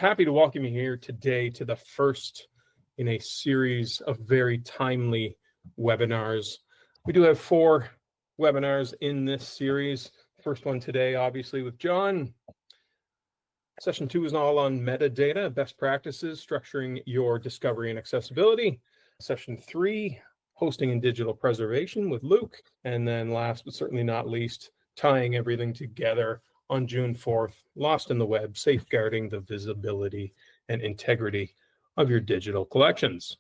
Happy to welcome you here today to the first in a series of very timely webinars. We do have 4 webinars in this series. First one today, obviously, with John. Session 2 is all on metadata, best practices, structuring your discovery and accessibility. Session 3, hosting and digital preservation with Luke. And then last but certainly not least, tying everything together on June 4th, Lost in the Web, safeguarding the visibility and integrity of your digital collections.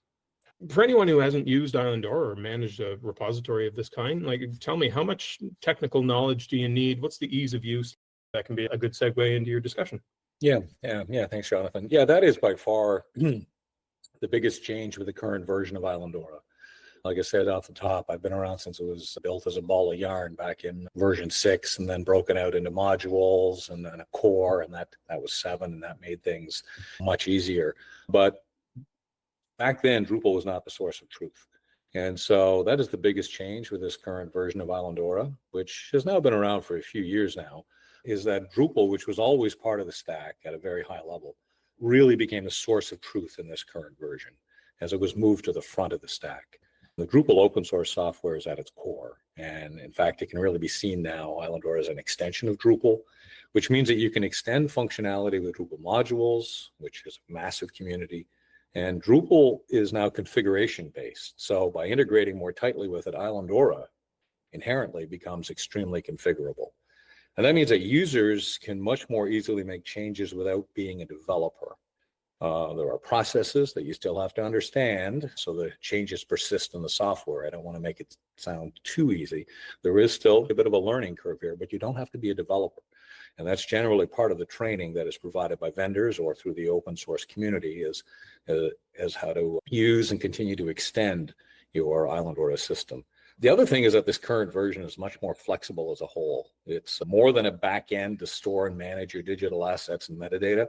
For anyone who hasn't used Islandora or managed a repository of this kind, tell me, how much technical knowledge do you need? What's the ease of use? That can be a good segue into your discussion. Yeah. Thanks, Jonathan. Yeah, that is by far the biggest change with the current version of Islandora. Like I said off the top, I've been around since it was built as a ball of yarn back in version 6, and then broken out into modules and then a core, and that was 7, and that made things much easier. But back then, Drupal was not the source of truth. And so that is the biggest change with this current version of Islandora, which has now been around for a few years now, is that Drupal, which was always part of the stack at a very high level, really became the source of truth in this current version as it was moved to the front of the stack. The Drupal open source software is at its core. And in fact, it can really be seen now, Islandora is an extension of Drupal, which means that you can extend functionality with Drupal modules, which is a massive community. And Drupal is now configuration based. So by integrating more tightly with it, Islandora inherently becomes extremely configurable. And that means that users can much more easily make changes without being a developer. There are processes that you still have to understand, so the changes persist in the software. I don't want to make it sound too easy. There is still a bit of a learning curve here, but you don't have to be a developer. And that's generally part of the training that is provided by vendors or through the open source community is how to use and continue to extend your Islandora system. The other thing is that this current version is much more flexible as a whole. It's more than a back end to store and manage your digital assets and metadata.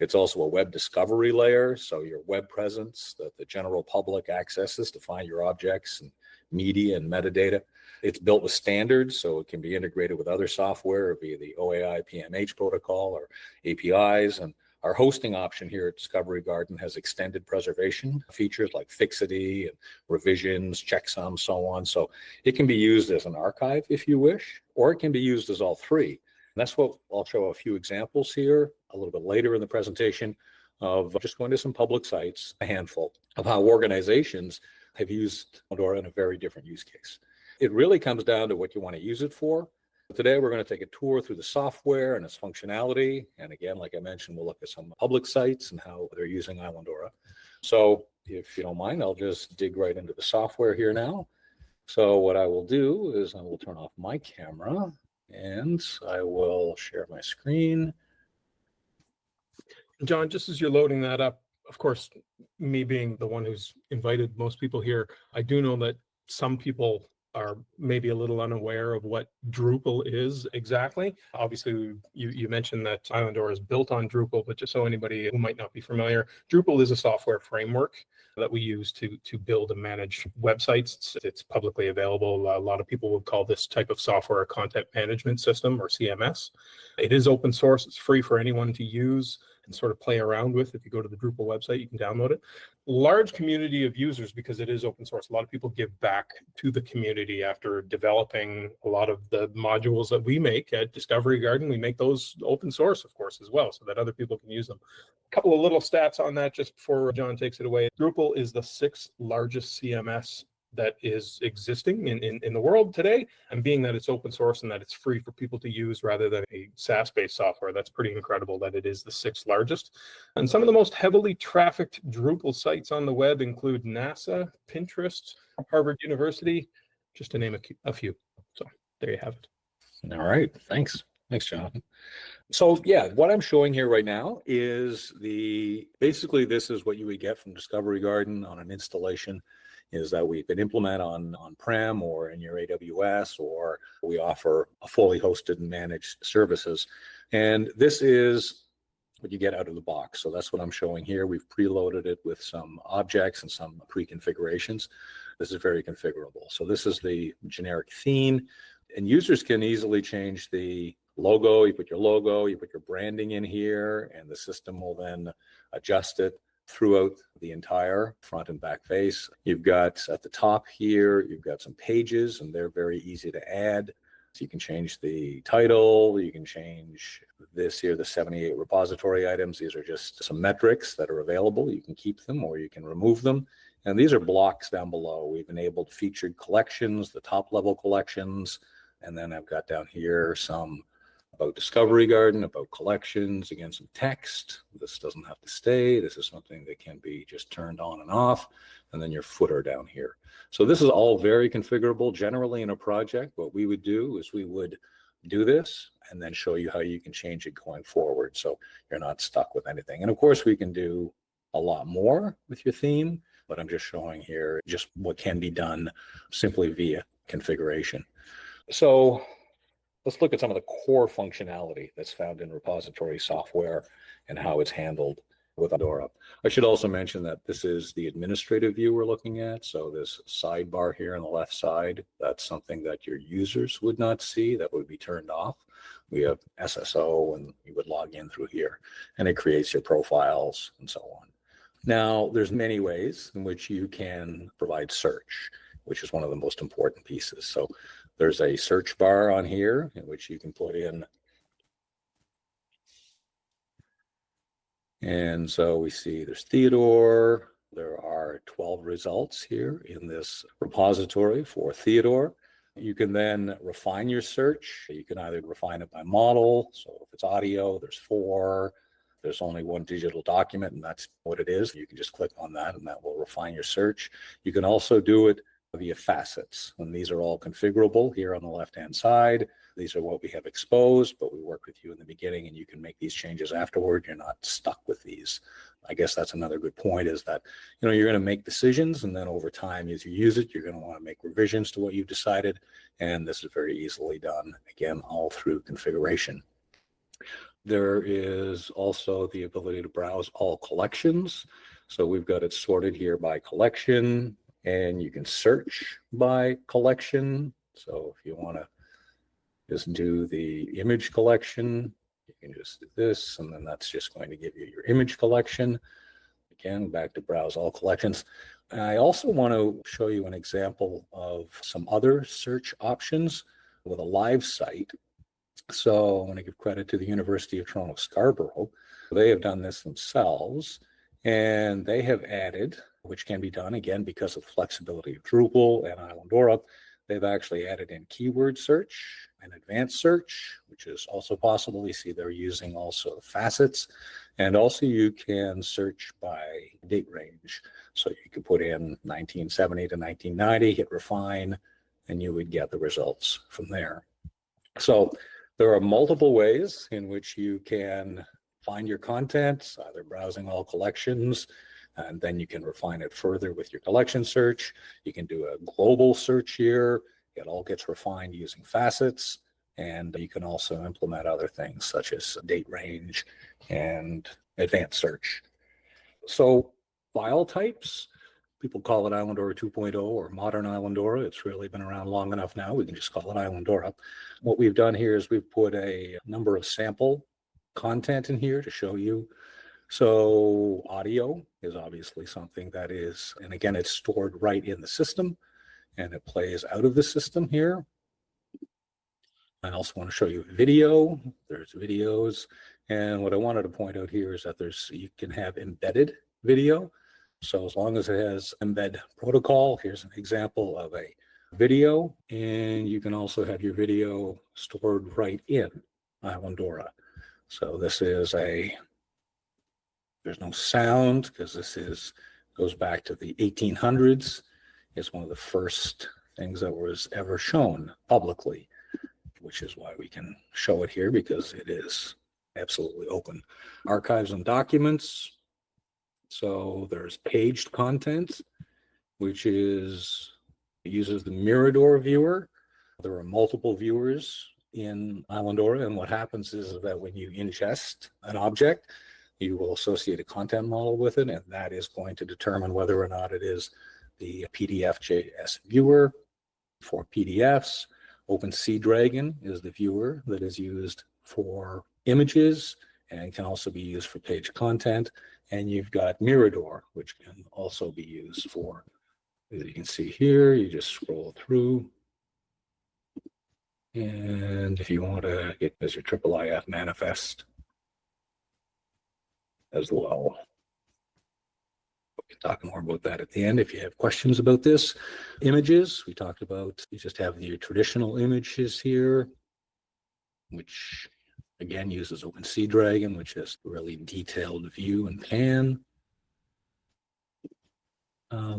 It's also a web discovery layer, so your web presence that the general public accesses to find your objects and media and metadata. It's built with standards, so it can be integrated with other software via the OAI PMH protocol or APIs. And our hosting option here at Discovery Garden has extended preservation features like fixity and revisions, checksums, so on. So it can be used as an archive if you wish, or it can be used as all three. And that's what I'll show a few examples here a little bit later in the presentation of just going to some public sites, a handful, of how organizations have used Islandora in a very different use case. It really comes down to what you want to use it for. Today, we're going to take a tour through the software and its functionality. And again, like I mentioned, we'll look at some public sites and how they're using Islandora. So if you don't mind, I'll just dig right into the software here now. So what I will do is I will turn off my camera and I will share my screen. John, just as you're loading that up, of course, me being the one who's invited most people here, I do know that some people are maybe a little unaware of what Drupal is exactly. Obviously, you mentioned that Islandora is built on Drupal, but just so anybody who might not be familiar, Drupal is a software framework that we use to build and manage websites. It's publicly available. A lot of people would call this type of software a content management system or CMS. It is open source. It's free for anyone to use and sort of play around with. If you go to the Drupal website, you can download it. Large community of users because it is open source. A lot of people give back to the community after developing a lot of the modules that we make at Discovery Garden. We make those open source, of course, as well, so that other people can use them. A couple of little stats on that just before John takes it away. Drupal is the 6th largest CMS that is existing in the world today, and being that it's open source and that it's free for people to use rather than a SaaS-based software, that's pretty incredible that it is the 6th largest. And some of the most heavily trafficked Drupal sites on the web include NASA, Pinterest, Harvard University, just to name a few. So there you have it. All right, thanks, Jonathan. So yeah, what I'm showing here right now is basically this is what you would get from Discovery Garden on an installation, is that we can implement on-prem or in your AWS, or we offer a fully hosted and managed services. And this is what you get out of the box. So that's what I'm showing here. We've preloaded it with some objects and some pre-configurations. This is very configurable. So this is the generic theme, and users can easily change the logo, you put your branding in here, and the system will then adjust it throughout the entire front and back face. You've got at the top here, you've got some pages, and they're very easy to add. So you can change the title, you can change this here, the 78 repository items. These are just some metrics that are available. You can keep them or you can remove them. And these are blocks down below. We've enabled featured collections, the top level collections, and then I've got down here some about Discovery Garden, about collections, again, some text. This doesn't have to stay. This is something that can be just turned on and off, and then your footer down here. So this is all very configurable. Generally in a project, what we would do is we would do this and then show you how you can change it going forward, so you're not stuck with anything. And of course, we can do a lot more with your theme, but I'm just showing here just what can be done simply via configuration. So let's look at some of the core functionality that's found in repository software and how it's handled with Islandora. I should also mention that this is the administrative view we're looking at. So this sidebar here on the left side, that's something that your users would not see. That would be turned off. We have SSO, and you would log in through here, and it creates your profiles and so on. Now, there's many ways in which you can provide search, which is one of the most important pieces. So there's a search bar on here in which you can put in. And so we see there's Theodore. There are 12 results here in this repository for Theodore. You can then refine your search. You can either refine it by model. So if it's audio, there's 4. There's only one digital document, and that's what it is. You can just click on that, and that will refine your search. You can also do it via facets, and these are all configurable here on the left-hand side. These are what we have exposed, but we work with you in the beginning, and you can make these changes afterward. You're not stuck with these. I guess that's another good point, is that you're going to make decisions, and then over time, as you use it, you're going to want to make revisions to what you've decided, and this is very easily done, again, all through configuration. There is also the ability to browse all collections. So we've got it sorted here by collection, and you can search by collection. So if you want to just do the image collection, you can just do this, and then that's just going to give you your image collection. Again, back to browse all collections. And I also want to show you an example of some other search options with a live site. So I want to give credit to the University of Toronto Scarborough. They have done this themselves, and they have added, which can be done again because of the flexibility of Drupal and Islandora, they've actually added in keyword search and advanced search, which is also possible. You see they're using also facets, and also you can search by date range. So you could put in 1970 to 1990, hit refine, and you would get the results from there. So there are multiple ways in which you can find your content, either browsing all collections, and then you can refine it further with your collection search. You can do a global search here. It all gets refined using facets, and you can also implement other things such as date range and advanced search. So file types, people call it Islandora 2.0 or modern Islandora. It's really been around long enough now. We can just call it Islandora. What we've done here is we've put a number of sample content in here to show you. So audio is obviously something that is, and again, it's stored right in the system, and it plays out of the system here. I also want to show you video. There's videos. And what I wanted to point out here is that you can have embedded video. So as long as it has embed protocol, here's an example of a video, and you can also have your video stored right in Islandora. So this is there's no sound because goes back to the 1800s. It's one of the first things that was ever shown publicly, which is why we can show it here, because it is absolutely open. Archives and documents. So there's paged content, which uses the Mirador viewer. There are multiple viewers in Islandora, and what happens is that when you ingest an object, you will associate a content model with it, and that is going to determine whether or not it is the PDF.js viewer for PDFs. OpenSeaDragon is the viewer that is used for images and can also be used for page content. And you've got Mirador, which can also be used for, as you can see here, you just scroll through. And if you want to get as your IIIF manifest as well. We can talk more about that at the end if you have questions about this. Images, we talked about, you just have your traditional images here, which again uses OpenSeaDragon, which is really detailed view and pan.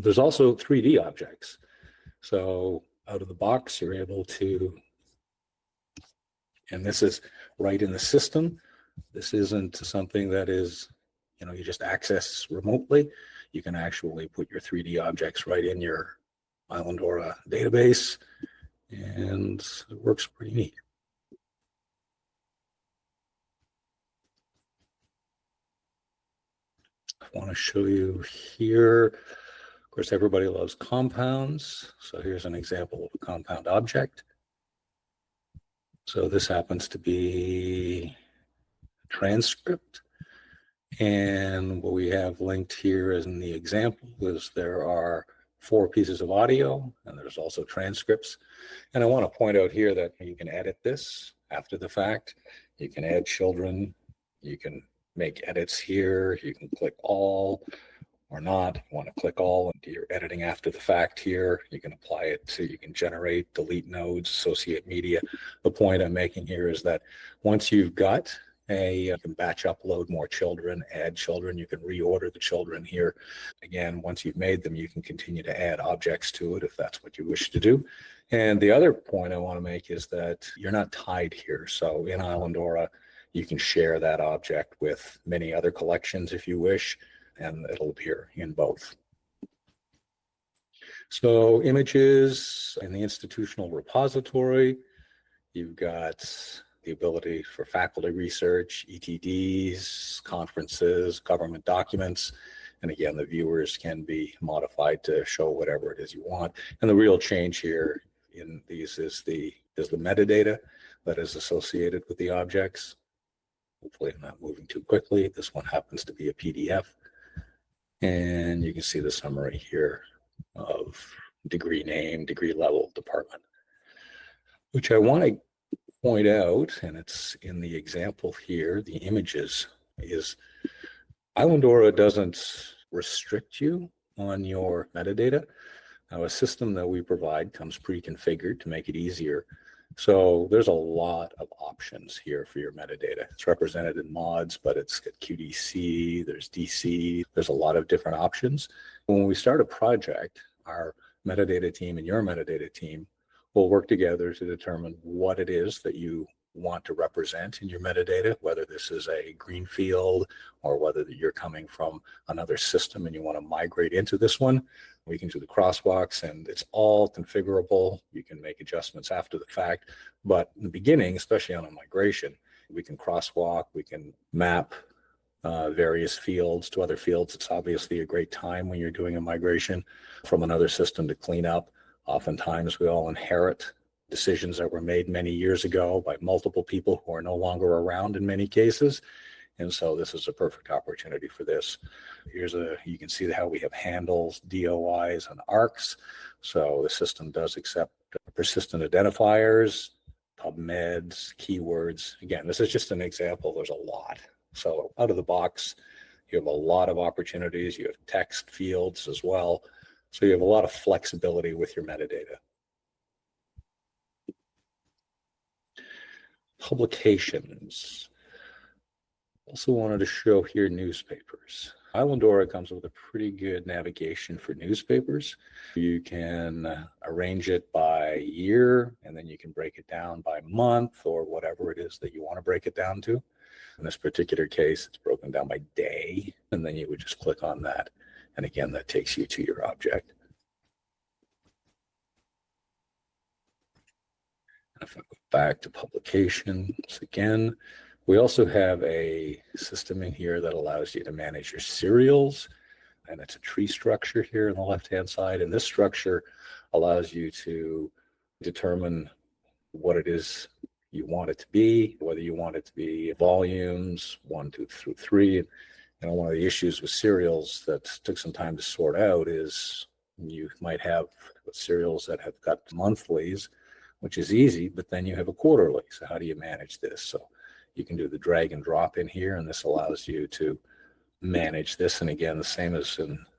There's also 3D objects. So out of the box, you're able to, and this is right in the system. This isn't something that is, you just access remotely. You can actually put your 3D objects right in your Islandora database, and it works pretty neat. I want to show you here. Of course, everybody loves compounds. So here's an example of a compound object. So this happens to be a transcript. And what we have linked here as in the example is there are 4 pieces of audio, and there's also transcripts. And I want to point out here that you can edit this after the fact. You can add children. You can make edits here. You can click all or not. You want to click all and do your editing after the fact here. You can apply it to, you can generate, delete nodes, associate media. The point I'm making here is that once you've got you can batch upload more children, add children, you can reorder the children here. Again, once you've made them, you can continue to add objects to it if that's what you wish to do. And the other point I want to make is that you're not tied here. So in Islandora, you can share that object with many other collections if you wish, and it'll appear in both. So images in the institutional repository, you've got the ability for faculty research, ETDs, conferences, government documents. And again, the viewers can be modified to show whatever it is you want. And the real change here in these is the metadata that is associated with the objects. Hopefully I'm not moving too quickly. This one happens to be a PDF. And you can see the summary here of degree name, degree level, department, which I want to point out, and it's in the example here, the images, is Islandora doesn't restrict you on your metadata. Now, a system that we provide comes pre-configured to make it easier. So there's a lot of options here for your metadata. It's represented in mods, but it's got QDC, there's DC, there's a lot of different options. When we start a project, our metadata team and your metadata team will work together to determine what it is that you want to represent in your metadata, whether this is a greenfield or whether you're coming from another system and you want to migrate into this one. We can do the crosswalks, and it's all configurable. You can make adjustments after the fact, but in the beginning, especially on a migration, we can crosswalk, we can map various fields to other fields. It's obviously a great time when you're doing a migration from another system to clean up. Oftentimes we all inherit decisions that were made many years ago by multiple people who are no longer around in many cases. And so this is a perfect opportunity for this. You can see how we have handles, DOIs, and ARCs. So the system does accept persistent identifiers, PubMeds, keywords. Again, this is just an example. There's a lot. So out of the box, you have a lot of opportunities. You have text fields as well. So you have a lot of flexibility with your metadata. Publications. Also wanted to show here newspapers. Islandora comes with a pretty good navigation for newspapers. You can arrange it by year, and then you can break it down by month or whatever it is that you want to break it down to. In this particular case, it's broken down by day, and then you would just click on that. And again, that takes you to your object. And if I go back to publications again, we also have a system in here that allows you to manage your serials. And it's a tree structure here on the left-hand side. And this structure allows you to determine what it is you want it to be, whether you want it to be volumes 1, 2 through 3. One of the issues with serials that took some time to sort out is you might have serials that have got monthlies, which is easy, but then you have a quarterly. So how do you manage this? So you can do the drag and drop in here, and this allows you to manage this. And again, the same as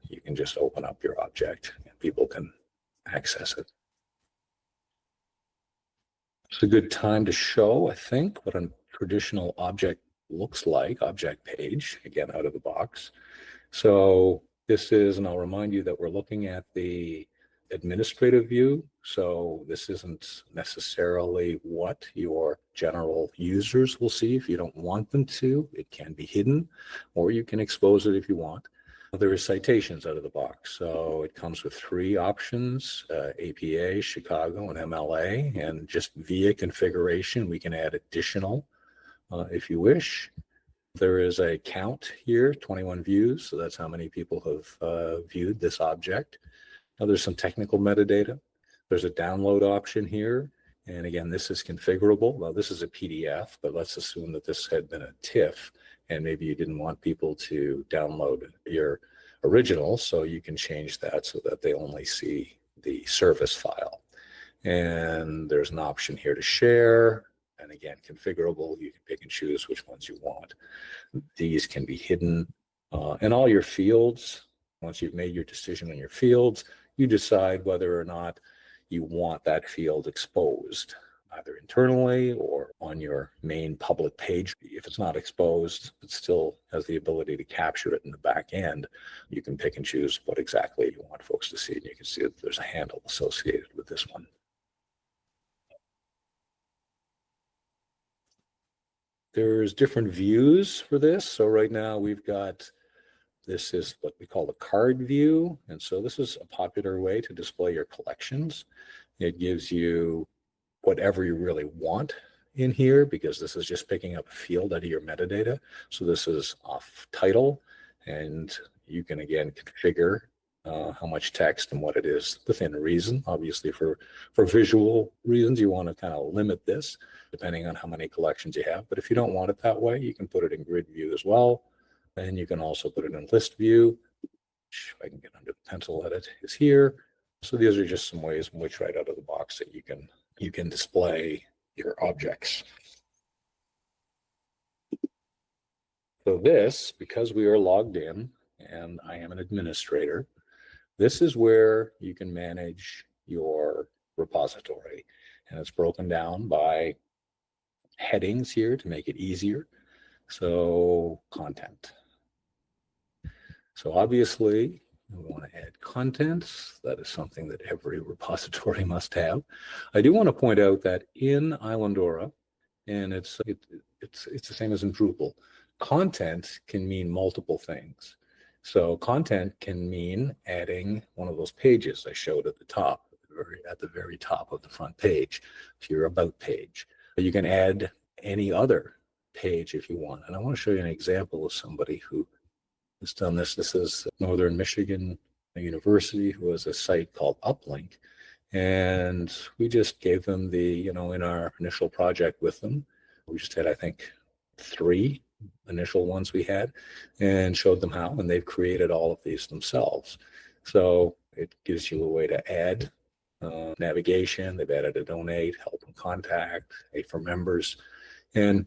you can just open up your object and people can access it. It's a good time to show, I think, what a traditional object looks like, object page, again, out of the box. So this is, and I'll remind you that we're looking at the administrative view. So this isn't necessarily what your general users will see. If you don't want them to, it can be hidden, or you can expose it if you want. There are citations out of the box. So it comes with 3 options, APA, Chicago, and MLA. And just via configuration, we can add additional if you wish. There is a count here, 21 views. So that's how many people have viewed this object. Now there's some technical metadata. There's a download option here. And again, this is configurable. Well, this is a PDF, but let's assume that this had been a TIFF, and maybe you didn't want people to download your original, so you can change that so that they only see the service file. And there's an option here to share. And again, configurable. You can pick and choose which ones you want. These can be hidden. And all your fields, once you've made your decision on your fields, you decide whether or not you want that field exposed, either internally or on your main public page. If it's not exposed, it still has the ability to capture it in the back end. You can pick and choose what exactly you want folks to see. And you can see that there's a handle associated with this one. There's different views for this. So right now we've got, this is what we call the card view. And so this is a popular way to display your collections. It gives you whatever you really want in here, because this is just picking up a field out of your metadata. So this is off title, and you can again configure how much text and what it is within reason. Obviously for visual reasons, you want to kind of limit this depending on how many collections you have. But if you don't want it that way, you can put it in grid view as well. And you can also put it in list view, which if I can get under the pencil edit is here. So these are just some ways in which right out of the box that you can display your objects. So this, because we are logged in and I am an administrator, this is where you can manage your repository. And it's broken down by headings here to make it easier. So content. So obviously, we want to add contents. That is something that every repository must have. I do want to point out that in Islandora, and it's the same as in Drupal, content can mean multiple things. So content can mean adding one of those pages I showed at the top, at the very top of the front page, to your about page. You can add any other page if you want. And I want to show you an example of somebody who has done this. This is Northern Michigan University, who has a site called Uplink. And we just gave them the, in our initial project with them, we just had, I think, 3 initial ones we had, and showed them how, and they've created all of these themselves. So it gives you a way to add navigation. They've added a donate, help and contact, a for members. And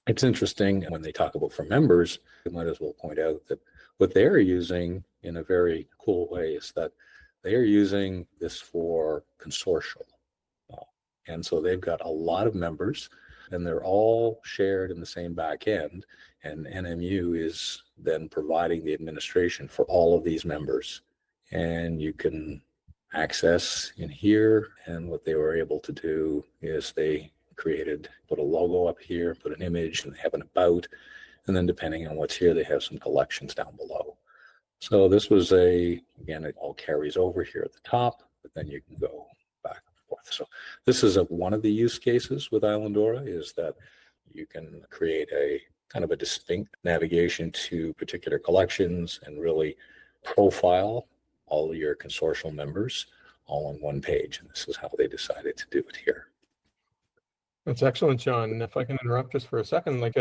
it's interesting when they talk about for members, we might as well point out that what they're using in a very cool way is that they are using this for Consortia. And so they've got a lot of members, and they're all shared in the same back end. And NMU is then providing the administration for all of these members. And you can access in here. And what they were able to do is they put a logo up here, put an image, and they have an about. And then depending on what's here, they have some collections down below. So this was again, it all carries over here at the top, but then you can go back and forth. So this is one of the use cases with Islandora, is that you can create a kind of a distinct navigation to particular collections and really profile all of your consortial members all on one page. And this is how they decided to do it here. That's excellent, John. If I can interrupt just for a second, like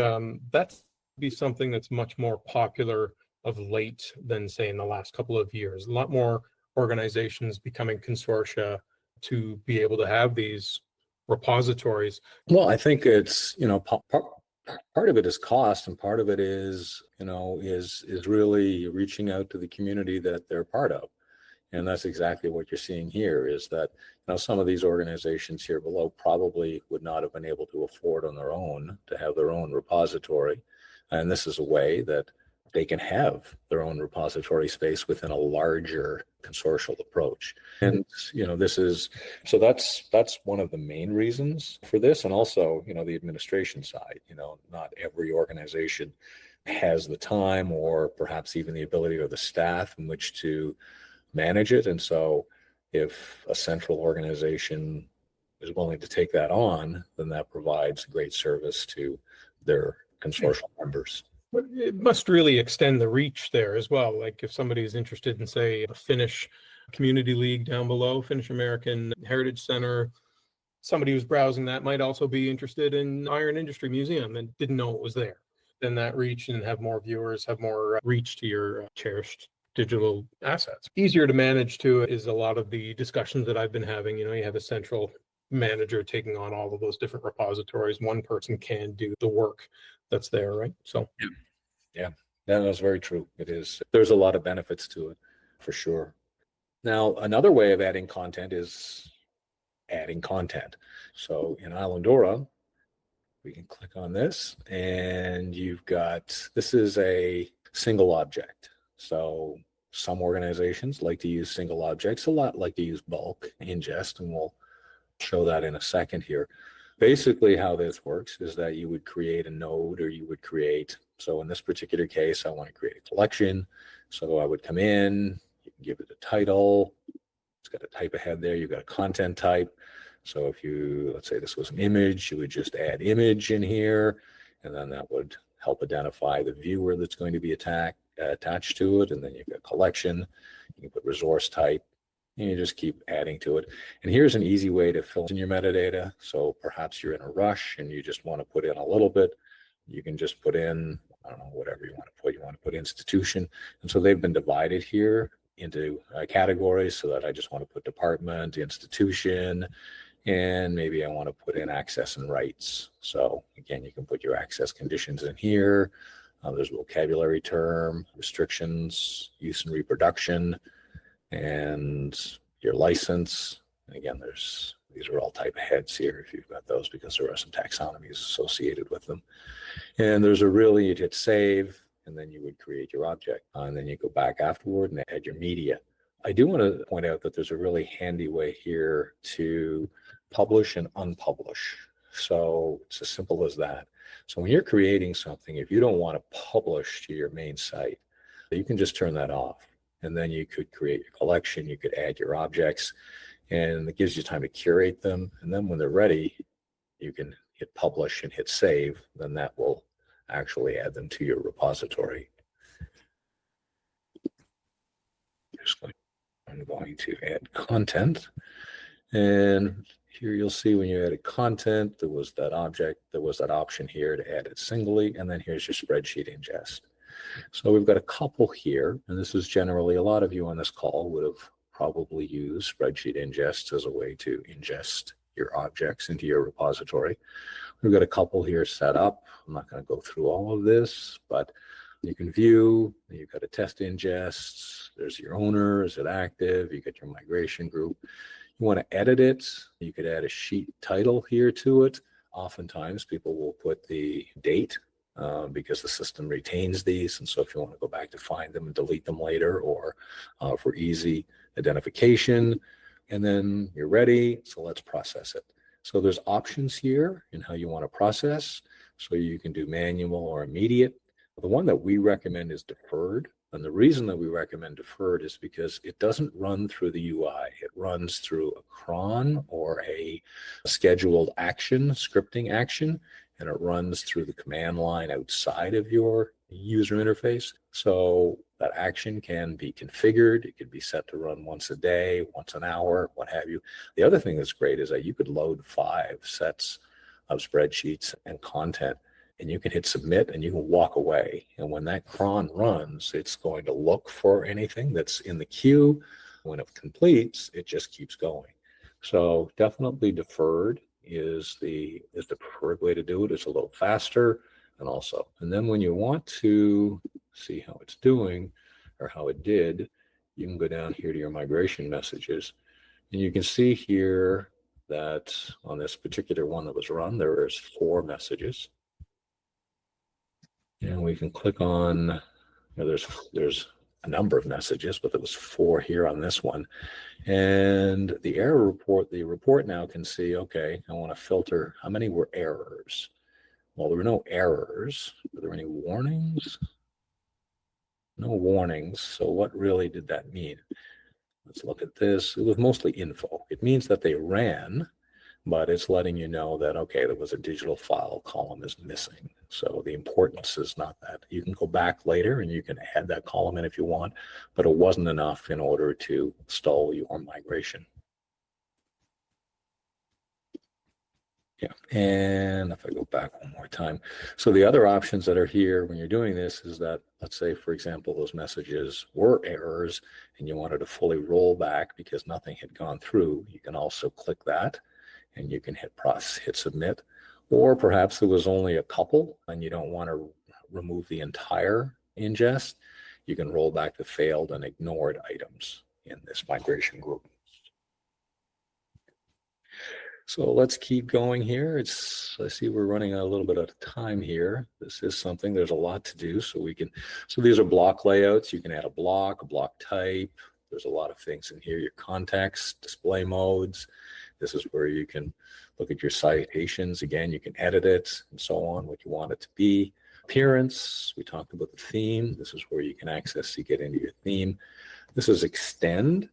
that's be something that's much more popular of late than say in the last couple of years. A lot more organizations becoming consortia to be able to have these repositories. Well, I think it's, part of it is cost, and part of it is, is really reaching out to the community that they're part of. And that's exactly what you're seeing here, is that, some of these organizations here below probably would not have been able to afford on their own to have their own repository. And this is a way that they can have their own repository space within a larger consortial approach. And, that's one of the main reasons for this. And also, the administration side, not every organization has the time or perhaps even the ability or the staff in which to manage it. And so if a central organization is willing to take that on, then that provides great service to their consortial members. But it must really extend the reach there as well. Like if somebody is interested in, say, a Finnish community league down below, Finnish American Heritage Center, somebody who's browsing that might also be interested in Iron Industry Museum and didn't know it was there. Then that reach and have more viewers, have more reach to your cherished digital assets. Easier to manage too is a lot of the discussions that I've been having. You have a central manager taking on all of those different repositories. One person can do the work that's there, right? So yeah, that's very true. It is. There's a lot of benefits to it, for sure. Now, another way of adding content is adding content. So in Islandora, we can click on this, and this is a single object. So some organizations like to use single objects, a lot like to use bulk ingest, and we'll show that in a second here. Basically, how this works is that you would create a node, or you would create, so in this particular case, I want to create a collection. So I would come in, you can give it a title. It's got a type ahead there. You've got a content type. So if let's say this was an image, you would just add image in here, and then that would help identify the viewer that's going to be attached to it. And then you've got collection, you can put resource type, and you just keep adding to it. And here's an easy way to fill in your metadata. So perhaps you're in a rush and you just want to put in a little bit. You can just put in, I don't know, whatever you want to put. You want to put institution. And so they've been divided here into categories, so that I just want to put department, institution, and maybe I want to put in access and rights. So again, you can put your access conditions in here. There's a vocabulary term, restrictions, use and reproduction, and your license. And again, these are all type of heads here if you've got those, because there are some taxonomies associated with them. And you'd hit save, and then you would create your object. And then you go back afterward and add your media. I do want to point out that there's a really handy way here to publish and unpublish. So it's as simple as that. So when you're creating something, if you don't want to publish to your main site, you can just turn that off. And then you could create your collection, you could add your objects, and it gives you time to curate them. And then when they're ready, you can hit publish and hit save. Then that will actually add them to your repository. I'm going to add content. And here you'll see when you added content, there was that option here to add it singly. And then here's your spreadsheet ingest. So we've got a couple here, and this is generally, a lot of you on this call would have probably used spreadsheet ingest as a way to ingest your objects into your repository. We've got a couple here set up. I'm not going to go through all of this, but you can view, you've got a test ingest, there's your owner, is it active, you got your migration group. You want to edit it, you could add a sheet title here to it. Oftentimes people will put the date because the system retains these. And so if you want to go back to find them and delete them later, or for easy identification, and then you're ready. So let's process it. So there's options here in how you want to process. So you can do manual or immediate. The one that we recommend is deferred. And the reason that we recommend deferred is because it doesn't run through the UI. It runs through a cron or a scheduled action, scripting action, and it runs through the command line outside of your user interface. So that action can be configured. It could be set to run once a day, once an hour, what have you. The other thing that's great is that you could load 5 sets of spreadsheets and content. And you can hit submit and you can walk away. And when that cron runs, it's going to look for anything that's in the queue. When it completes, it just keeps going. So definitely deferred is the preferred way to do it. It's a little faster and then when you want to see how it's doing or how it did, you can go down here to your migration messages. And you can see here that on this particular one that was run, there is 4 messages. And we can click on, there's a number of messages, but there was 4 here on this one. And the error report, the report now can see, okay, I want to filter how many were errors. Well, there were no errors. Were there any warnings? No warnings. So what really did that mean? Let's look at this. It was mostly info. It means that they ran, but it's letting you know that, okay, there was a digital file column is missing. So the importance is not that. You can go back later and you can add that column in if you want, but it wasn't enough in order to stall your migration. Yeah, and if I go back one more time. So the other options that are here when you're doing this is that, let's say, for example, those messages were errors and you wanted to fully roll back because nothing had gone through. You can also click that and you can hit submit. Or perhaps there was only a couple and you don't want to remove the entire ingest. You can roll back the failed and ignored items in this migration group. So let's keep going here. I see we're running a little bit out of time here. This is something, there's a lot to do. So these are block layouts. You can add a block type. There's a lot of things in here, your context, display modes. This is where you can look at your citations. Again, you can edit it and so on, what you want it to be. Appearance, we talked about the theme. This is where you can access to get into your theme. This is extend.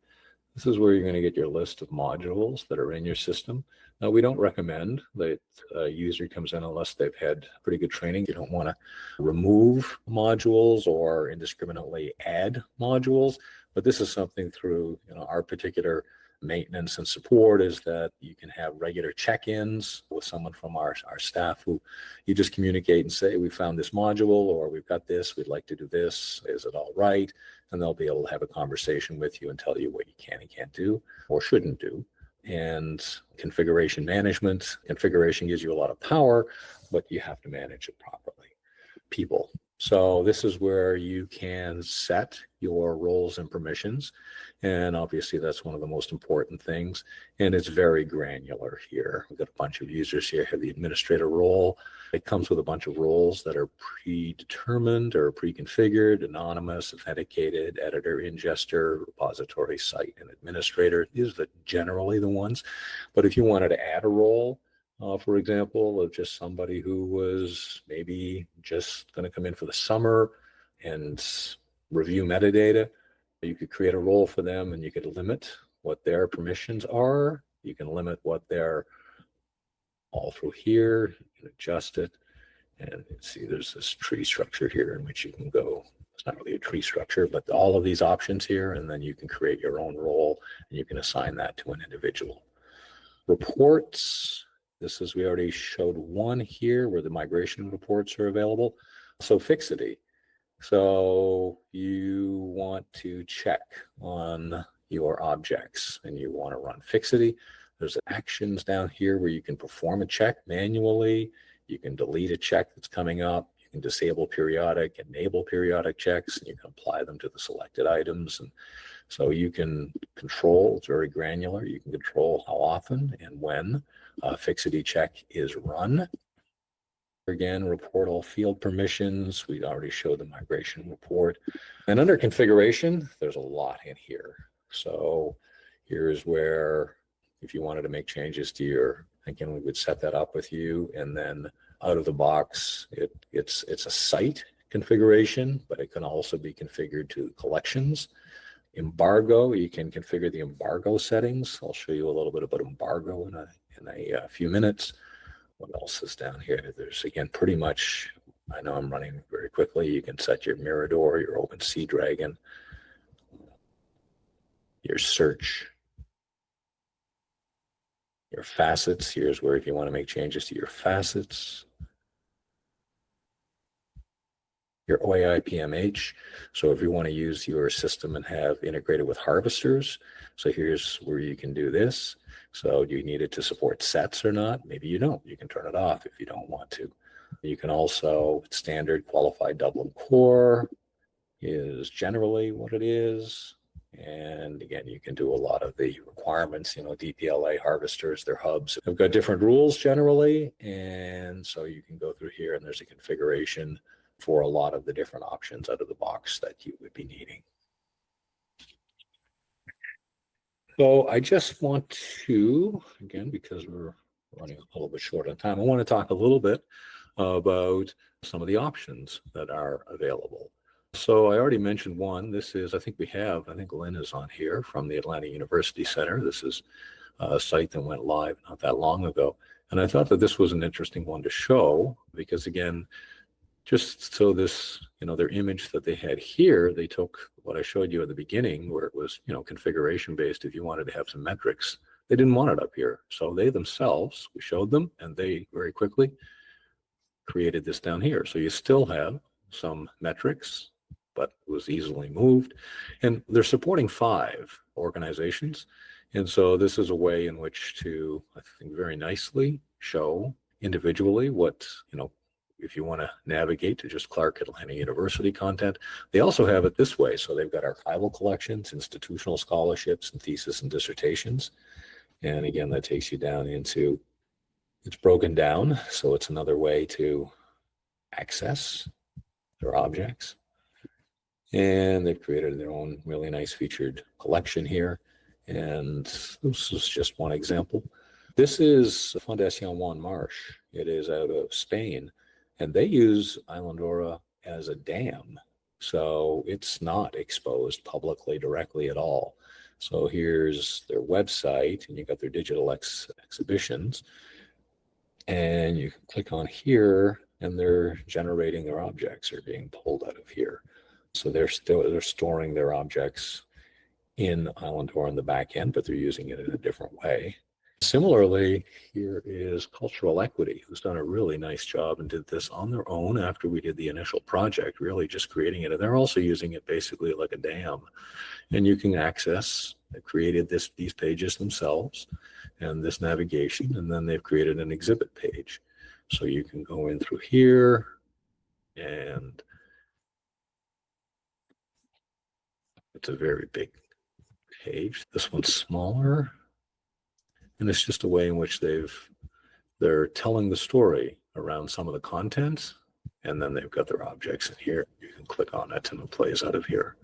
This is where you're going to get your list of modules that are in your system. Now, we don't recommend that a user comes in unless they've had pretty good training. You don't want to remove modules or indiscriminately add modules, but this is something through our particular maintenance and support is that you can have regular check-ins with someone from our staff who you just communicate and say, we found this module or we've got this, we'd like to do this, is it all right? And they'll be able to have a conversation with you and tell you what you can and can't do or shouldn't do. And configuration management, configuration gives you a lot of power, but you have to manage it properly. People. So this is where you can set your roles and permissions. And obviously that's one of the most important things. And it's very granular here. We've got a bunch of users here, have the administrator role. It comes with a bunch of roles that are predetermined or pre-configured, anonymous, authenticated, editor, ingester, repository, site, and administrator. These are generally the ones. But if you wanted to add a role, for example, of just somebody who was maybe just going to come in for the summer and review metadata, you could create a role for them and you could limit what their permissions are. You can limit what they're all through here. You can adjust it. And see, there's this tree structure here in which you can go. It's not really a tree structure, but all of these options here, and then you can create your own role and you can assign that to an individual. Reports. This is, we already showed one here where the migration reports are available. So fixity. So you want to check on your objects and you want to run fixity. There's actions down here where you can perform a check manually. You can delete a check that's coming up. You can disable periodic, enable periodic checks, and you can apply them to the selected items. And so you can control, it's very granular. You can control how often and when a fixity check is run. Again, report all field permissions. We already showed the migration report. And under configuration, there's a lot in here. So here's where, if you wanted to make changes to your, again, we would set that up with you. And then out of the box, it's a site configuration, but it can also be configured to collections. Embargo, you can configure the embargo settings. I'll show you a little bit about embargo in a few minutes. What else is down here? There's, again, pretty much, I know I'm running very quickly. You can set your Mirador, your Open Sea Dragon, your search, Your facets, here's where if you want to make changes to your facets. Your OAI PMH. So if you want to use your system and have integrated with harvesters, so here's where you can do this. So do you need it to support sets or not? Maybe you don't. You can turn it off if you don't want to. You can also, standard qualified Dublin core is generally what it is. And again, you can do a lot of the requirements, DPLA harvesters, their hubs. They've got different rules generally. And so you can go through here and there's a configuration for a lot of the different options out of the box that you would be needing. So I just want to, again, because we're running a little bit short on time, I want to talk a little bit about some of the options that are available. So I already mentioned one. This is, I think Lynn is on here from the Atlanta University Center. This is a site that went live not that long ago. And I thought that this was an interesting one to show because, again, just so this, their image that they had here, they took what I showed you at the beginning where it was, configuration based. If you wanted to have some metrics, they didn't want it up here. So they themselves, we showed them and they very quickly created this down here. So you still have some metrics, but it was easily moved. And they're supporting 5 organizations. And so this is a way in which to, I think, very nicely show individually what, if you want to navigate to just Clark Atlanta University content. They also have it this way. So they've got archival collections, institutional scholarships, and thesis and dissertations. And again, that takes you down into, it's broken down. So it's another way to access their objects. And they've created their own really nice featured collection here. And this is just one example. This is Fundación Juan March. It is out of Spain. And they use Islandora as a dam. So it's not exposed publicly directly at all. So here's their website, and you got their digital exhibitions. And you can click on here, and they're generating their objects are being pulled out of here. So they're storing their objects in Islandora in the back end, but they're using it in a different way. Similarly, here is Cultural Equity, who's done a really nice job and did this on their own after we did the initial project, really just creating it. And they're also using it basically like a dam. And you can access, they created these pages themselves and this navigation, and then they've created an exhibit page. So you can go in through here and it's a very big page. This one's smaller. And it's just a way in which they're telling the story around some of the content, and then they've got their objects in here. You can click on it and it plays out of here.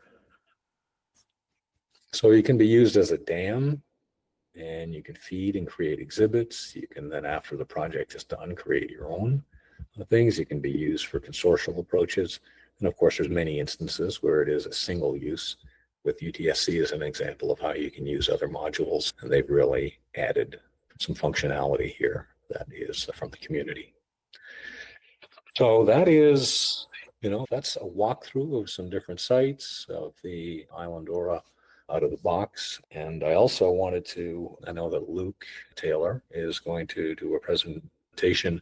So you can be used as a dam, and you can feed and create exhibits. You can then, after the project is done, create your own things. You can be used for consortial approaches. And of course, there's many instances where it is a single use, with UTSC as an example of how you can use other modules. And they've really added some functionality here that is from the community. So that is, that's a walkthrough of some different sites of the Islandora out of the box. And I also wanted to, I know that Luke Taylor is going to do a presentation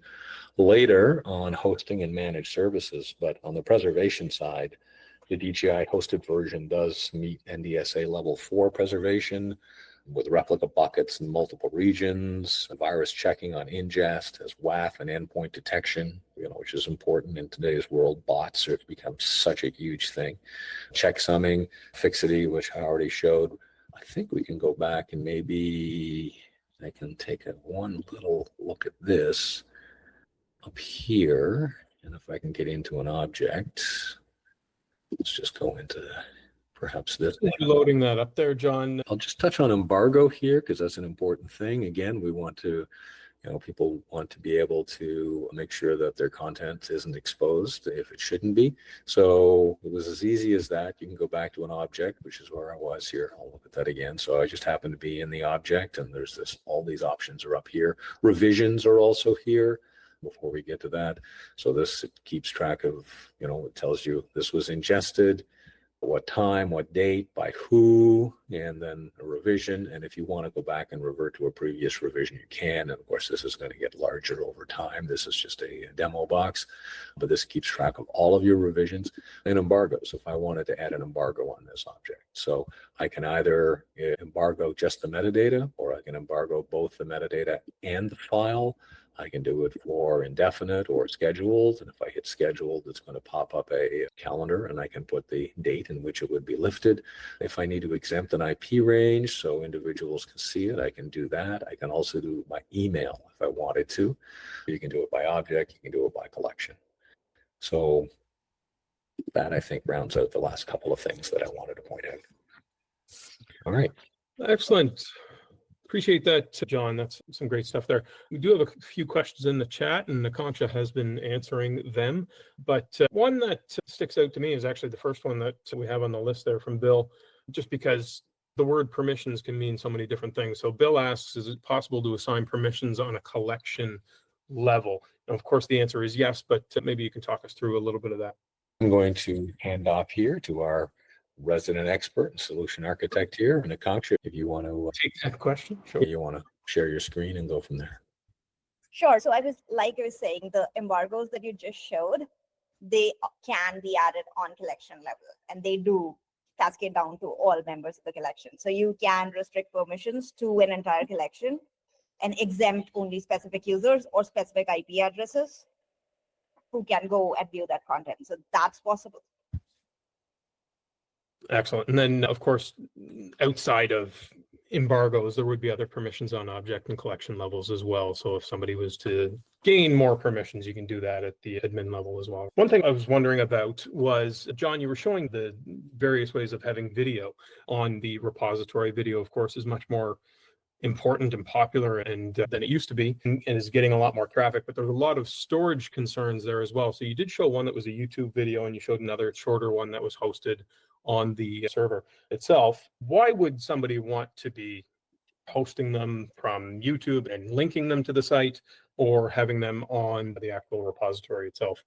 later on hosting and managed services, but on the preservation side, the DGI hosted version does meet NDSA level 4 preservation with replica buckets in multiple regions, virus checking on ingest as WAF and endpoint detection, which is important in today's world. Bots have become such a huge thing. Checksumming, fixity, which I already showed. I think we can go back and maybe I can take one little look at this up here. And if I can get into an object, let's just go into perhaps this. Loading that up there, John. I'll just touch on embargo here because that's an important thing. Again, we want to, people want to be able to make sure that their content isn't exposed if it shouldn't be. So it was as easy as that. You can go back to an object, which is where I was here. I'll look at that again. So I just happen to be in the object, and there's all these options are up here. Revisions are also here before we get to that. So this, it keeps track of, it tells you this was ingested. what time, what date, by who, and then a revision. And if you want to go back and revert to a previous revision, you can. And of course, this is going to get larger over time. This is just a demo box, but this keeps track of all of your revisions and embargoes. If I wanted to add an embargo on this object, so I can either embargo just the metadata, or I can embargo both the metadata and the file. I can do it for indefinite or scheduled. And if I hit scheduled, it's going to pop up a calendar and I can put the date in which it would be lifted. If I need to exempt an IP range so individuals can see it, I can do that. I can also do it by email if I wanted to. You can do it by object, you can do it by collection. So that, I think, rounds out the last couple of things that I wanted to point out. All right. Excellent. Appreciate that, John. That's some great stuff there. We do have a few questions in the chat, and Consortia has been answering them. But one that sticks out to me is actually the first one that we have on the list there from Bill, just because the word permissions can mean so many different things. So Bill asks, is it possible to assign permissions on a collection level? And of course, the answer is yes, but maybe you can talk us through a little bit of that. I'm going to hand off here to our resident expert and solution architect here, and Consortia, if you want to take that question. Sure. You want to share your screen and go from there. Sure. So I was saying, the embargoes that you just showed, they can be added on collection level, and they do cascade down to all members of the collection. So you can restrict permissions to an entire collection and exempt only specific users or specific IP addresses who can go and view that content. So that's possible. Excellent. And then, of course, outside of embargoes, there would be other permissions on object and collection levels as well. So if somebody was to gain more permissions, you can do that at the admin level as well. One thing I was wondering about was, John, you were showing the various ways of having video on the repository. Video, of course, is much more important and popular and than it used to be, and is getting a lot more traffic, but there's a lot of storage concerns there as well. So you did show one that was a YouTube video, and you showed another shorter one that was hosted on the server itself. Why would somebody want to be hosting them from YouTube and linking them to the site, or having them on the actual repository itself?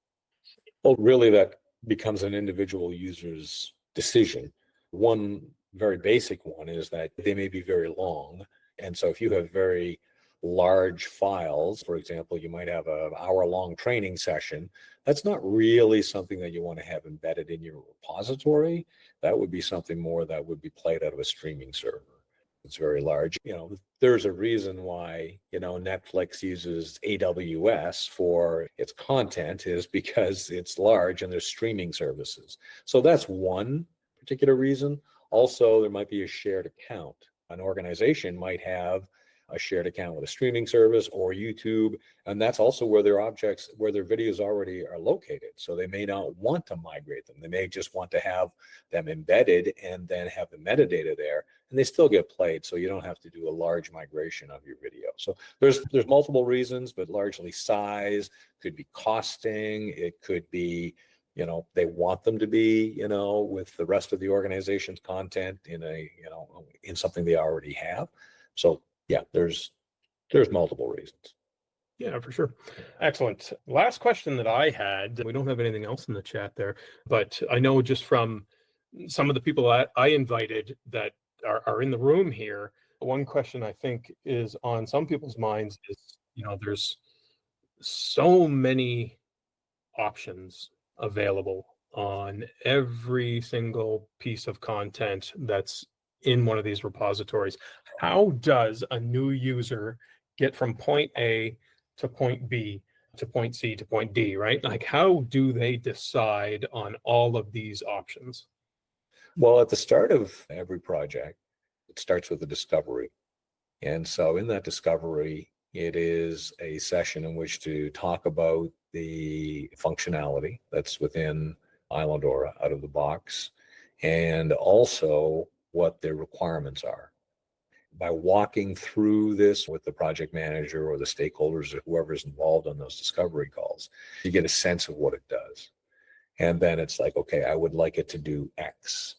Well, really, that becomes an individual user's decision. One very basic one is that they may be very long. And so if you have very large files, for example, you might have an hour-long training session. That's not really something that you want to have embedded in your repository. That would be something more that would be played out of a streaming server. It's very large. There's a reason why, Netflix uses AWS for its content, is because it's large and there's streaming services. So that's one particular reason. Also, there might be a shared account. An organization might have a shared account with a streaming service or YouTube, and that's also where their videos already are located. So they may not want to migrate them. They may just want to have them embedded and then have the metadata there, and they still get played. So you don't have to do a large migration of your video. So there's multiple reasons, but largely size, could be costing, it could be, they want them to be, with the rest of the organization's content in something they already have. So yeah, there's multiple reasons. Yeah, for sure. Excellent. Last question that I had, we don't have anything else in the chat there, but I know just from some of the people I invited that are in the room here, one question I think is on some people's minds is, there's so many options available on every single piece of content that's in one of these repositories. How does a new user get from point A to point B to point C to point D, right? Like, how do they decide on all of these options? Well, at the start of every project, it starts with a discovery. And so in that discovery, it is a session in which to talk about the functionality that's within Islandora out of the box, and also what their requirements are. By walking through this with the project manager or the stakeholders or whoever's involved on those discovery calls, you get a sense of what it does. And then it's like, okay, I would like it to do X.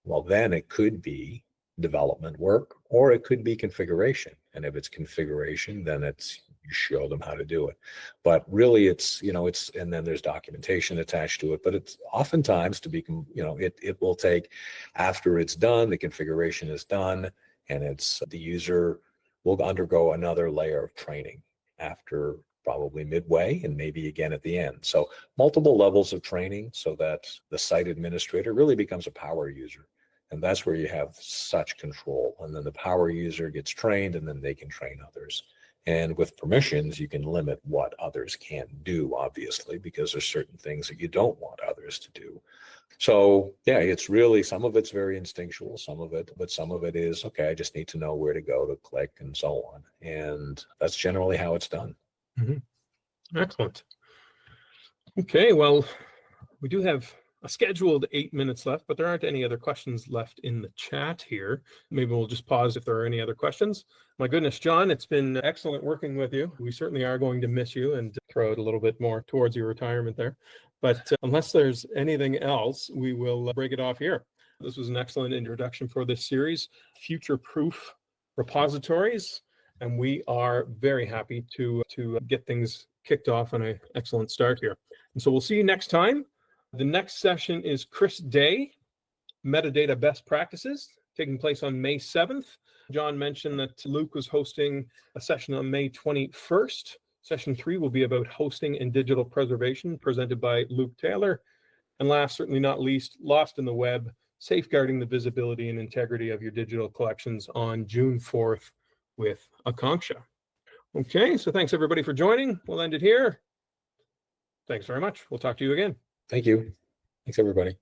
Well, then it could be development work, or it could be configuration. And if it's configuration, then it's show them how to do it. But really it's, and then there's documentation attached to it, but it's oftentimes it will take, after it's done, the configuration is done, and the user will undergo another layer of training after probably midway and maybe again at the end. So multiple levels of training so that the site administrator really becomes a power user. And that's where you have such control. And then the power user gets trained, and then they can train others. And with permissions, you can limit what others can do, obviously, because there's certain things that you don't want others to do. So yeah, it's really, some of it's very instinctual, but some of it is, okay, I just need to know where to go to click and so on. And that's generally how it's done. Excellent. Okay, well, we do have a scheduled 8 minutes left, but there aren't any other questions left in the chat here. Maybe we'll just pause if there are any other questions. My goodness, John, it's been excellent working with you. We certainly are going to miss you and throw it a little bit more towards your retirement there. But unless there's anything else, we will break it off here. This was an excellent introduction for this series, Future-Proof Repositories. And we are very happy to get things kicked off on an excellent start here. And so we'll see you next time. The next session is Chris Day, Metadata Best Practices, taking place on May 7th. John mentioned that Luke was hosting a session on May 21st. Session 3 will be about hosting and digital preservation, presented by Luke Taylor. And last, certainly not least, Lost in the Web, safeguarding the visibility and integrity of your digital collections on June 4th with Consortia. Okay, so thanks everybody for joining. We'll end it here. Thanks very much. We'll talk to you again. Thank you. Thanks, everybody.